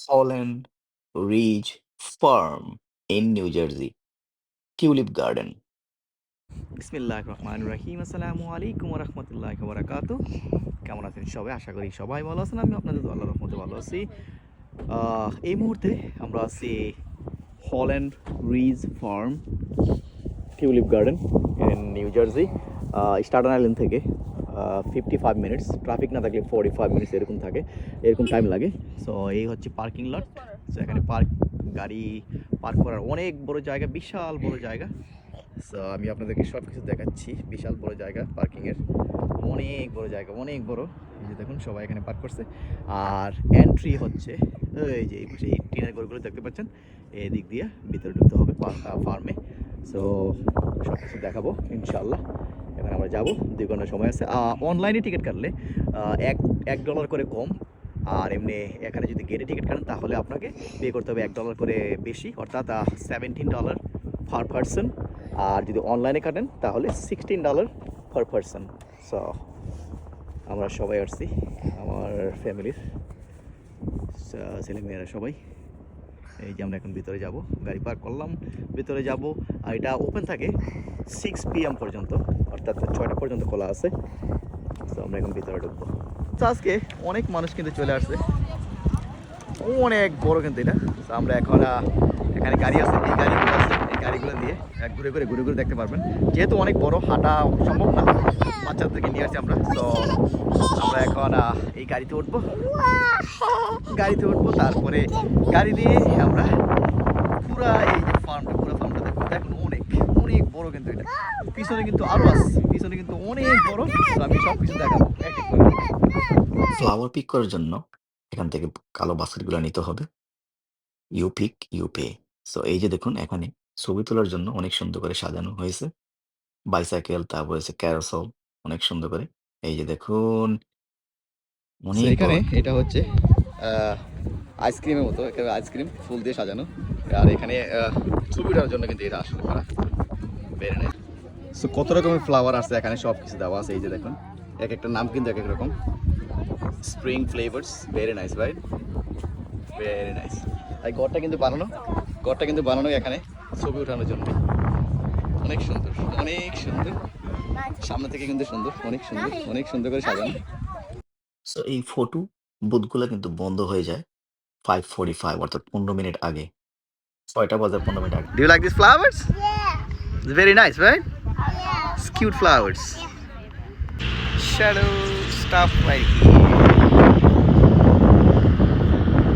Holland Ridge Farm in New Jersey. Tulip Garden. বিসমিল্লাহির রহমানির রহিম। আসসালামু আলাইকুম ওয়া রাহমাতুল্লাহি ওয়া বারাকাতুহু। কেমন আছেন সবাই? আশা করি সবাই ভালো আছেন। আমি আপনাদের আল্লাহর রহমতে ভালো আছি। এই মুহূর্তে আমরা আছি Holland Ridge farm tulip garden in New Jersey, Staten Island থেকে 55 মিনিটস, ট্রাফিক না থাকলে 45 মিনিটস এরকম টাইম লাগে। সো এই হচ্ছে পার্কিং লট। সো এখানে গাড়ি পার্ক করার অনেক বড় জায়গা, বিশাল বড় জায়গা। সো আমি আপনাদেরকে সব কিছু দেখাচ্ছি। বিশাল বড় জায়গা, পার্কিংয়ের অনেক বড় জায়গা, অনেক বড়। এই যে দেখুন সবাই এখানে পার্ক করছে। আর এন্ট্রি হচ্ছে এই যে এই টিনের ঘরগুলো দেখতে পাচ্ছেন, এই দিক দিয়ে ভিতরে ঢুকতে হবে ফার্মে। সো সব কিছু দেখাবো ইনশাল্লাহ। এখানে আমরা যাবো, 2 ঘন্টা সময় আছে। অনলাইনে টিকিট কাটলে $1 করে কম, আর এমনি এখানে যদি গেটে টিকিট কাটেন তাহলে আপনাকে পে করতে হবে $1 করে বেশি, অর্থাৎ $17 পার পারসন। আর যদি অনলাইনে কাটেন তাহলে $16 পার পারসন। সো আমরা সবাই আসছি, আমার ফ্যামিলির ছেলেমেয়েরা সবাই। এই যে আমরা এখন ভিতরে যাব, গাড়ি পার্ক করলাম, ভিতরে যাব। আর এটা ওপেন থাকে 6 PM পর্যন্ত, অর্থাৎ 6টা পর্যন্ত খোলা আছে। তো আমরা এখন ভিতরে ঢুকবো। তো আজকে অনেক মানুষ কিন্তু চলে আসছে, অনেক বড় কিন্তু এটা। তো আমরা এখন এখানে গাড়ি আছে, এই গাড়িগুলো দিয়ে ঘুরে ঘুরে দেখতে পারবেন। যেহেতু অনেক বড়, হাঁটা সম্ভব না, বাচ্চাদেরকে নিয়ে আসছি আমরা। তো আমরা এখন এই গাড়িতে উঠবো, তারপরে গাড়ি দিয়ে আমরা পুরা এই যে ফার্মটা দেখবো। দেখুন অনেক অনেক বড় কিন্তু এটা। পিছনে কিন্তু আরো আছে, পিছনে কিন্তু অনেক বড়। তো আমি সব কিছু দেখাবো এক এক করে। ফ্লাওয়ার পিক করার জন্য এখান থেকে কালো বাস্কেটগুলো নিতে হবে। You pick you pay. So এই যে দেখুন এখানে ছবি তোলার জন্য অনেক সুন্দর করে সাজানো হয়েছে। বাইসাইকেল, তারপর হচ্ছে ক্যারোসেল, অনেক সুন্দর করে। এই যে দেখুন অনেক এখানে বড়। এটা হচ্ছে আইসক্রিমের মতো, একেবারে আইসক্রিম ফুল দিয়ে সাজানো। আর এখানে ছবি ওঠার জন্য কিন্তু এটা আসলে করা বের নেই। সো কত রকমের ফ্লাওয়ার আছে এখানে, সব কিছু দেওয়া আছে। এই যে দেখুন এক একটা নাম কিন্তু এক এক রকম। Spring flavours, very nice right, very nice. আর ঘরটা কিন্তু বানানো এখানে ছবি ওঠানোর জন্য। অনেক সুন্দর, অনেক সুন্দর। সামনে থেকে কিন্তু সুন্দর, অনেক সুন্দর করে সাজানো। সো এই ফটো বুথগুলো কিন্তু বন্ধ হয়ে যায় 5:45, অর্থাৎ 15 মিনিট আগে। 6টা বাজার 15 মিনিট আগে। Do you like these flowers? Yeah. It's very nice, right? Yeah. It's cute flowers. Yeah. Shadow stuff right here.